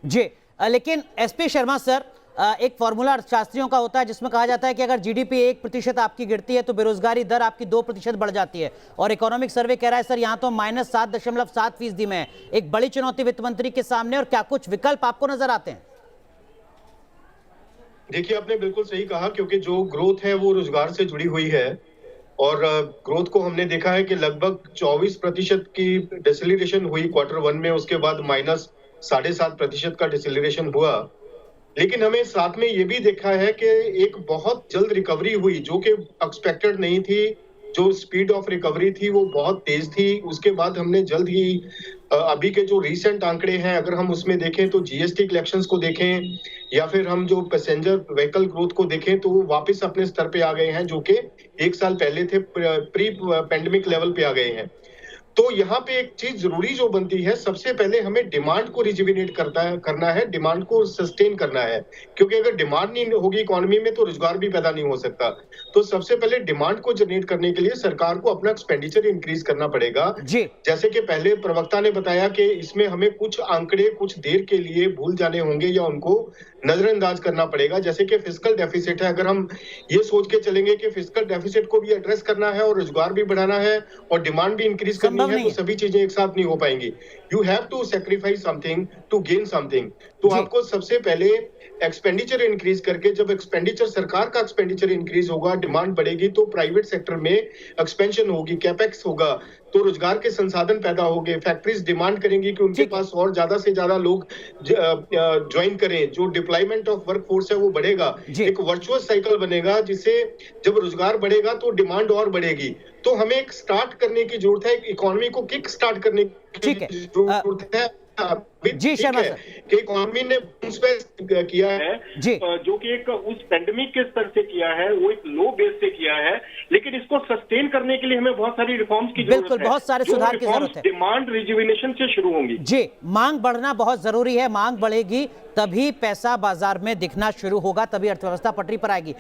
जी। लेकिन SP Sharma sir, एक formula अर्थशास्त्रियों का होता है जिसमें कहा जाता है कि अगर जीडीपी 1% आपकी गिरती है तो बेरोजगारी दर आपकी 2% बढ़ जाती है। और इकोनॉमिक सर्वे कह रहा है सर यहाँ तो -7.7% में है। एक बड़ी चुनौती वित्त मंत्री के सामने, और क्या कुछ विकल्प आपको नजर आते हैं? देखिए, आपने बिल्कुल सही कहा, क्योंकि जो ग्रोथ है वो रोजगार से जुड़ी हुई है। और ग्रोथ को हमने देखा है कि लगभग 24% की डिसलिरेशन हुई क्वार्टर वन में, उसके बाद -7.5% का डिसलिरेशन हुआ। लेकिन हमें साथ में ये भी देखा है कि एक बहुत जल्द रिकवरी हुई, जो कि एक्सपेक्टेड नहीं थी। जो स्पीड ऑफ रिकवरी थी वो बहुत तेज थी। उसके बाद हमने जल्द ही अभी के जो रीसेंट आंकड़े हैं, अगर हम उसमें देखें तो जीएसटी कलेक्शंस को देखें या फिर हम जो पैसेंजर व्हीकल ग्रोथ को देखें, तो वो वापस अपने स्तर पे आ गए हैं, जो कि 1 साल पहले थे, प्री पैंडेमिक लेवल पे आ गए हैं। तो यहाँ पे एक चीज जरूरी जो बनती है, सबसे पहले हमें डिमांड को रिजुविनेट करना है, डिमांड को सस्टेन करना है। क्योंकि अगर डिमांड नहीं होगी इकोनॉमी में तो रोजगार भी पैदा नहीं हो सकता। तो सबसे पहले डिमांड को जनरेट करने के लिए सरकार को अपना एक्सपेंडिचर इंक्रीज करना पड़ेगा। जी। जैसे कि पहले प्रवक्ता ने बताया कि इसमें हमें कुछ आंकड़े कुछ देर के लिए भूल जाने होंगे या उनको नजरअंदाज करना पड़ेगा। जैसे कि फिस्कल डेफिसिट है, अगर हम ये सोच के चलेंगे कि फिस्कल डेफिसिट को भी एड्रेस करना है और रोजगार भी बढ़ाना है और डिमांड भी इंक्रीज करनी है, तो सभी चीजें एक साथ नहीं हो पाएंगी। You have to sacrifice something to gain something. तो आपको सबसे पहले एक्सपेंडिचर इंक्रीज करके, जब एक्सपेंडिचर, सरकार का एक्सपेंडिचर इंक्रीज होगा, डिमांड बढ़ेगी, तो प्राइवेट सेक्टर में एक्सपेंशन होगी, कैपेक्स होगा, तो रोजगार के संसाधन पैदा होंगे। फैक्ट्रीज डिमांड करेंगी कि उनके पास और ज्यादा से ज्यादा लोग ज्वाइन करें। जो डिप्लॉयमेंट ऑफ वर्क फोर्स है वो बढ़ेगा। एक वर्चुअस साइकिल बनेगा, जिससे जब रोजगार बढ़ेगा तो डिमांड और बढ़ेगी। तो हमें एक स्टार्ट करने की जरूरत है, इकोनॉमी को किक स्टार्ट करने की जरूरत है। जी शर्मा सर, कि इकोनॉमी ने किया है, जो कि एक उस पेंडेमिक के स्तर से किया है, वो एक लो बेस से किया है, लेकिन इसको सस्टेन करने के लिए हमें बहुत सारी रिफॉर्म्स की जरूरत है। बिल्कुल, बहुत सारे सुधार की जरूरत है। डिमांड रिजुविनेशन से शुरू होंगी। जी, मांग बढ़ना बहुत जरूरी है। मांग बढ़ेगी तभी पैसा बाजार में दिखना शुरू होगा, तभी अर्थव्यवस्था पटरी पर आएगी।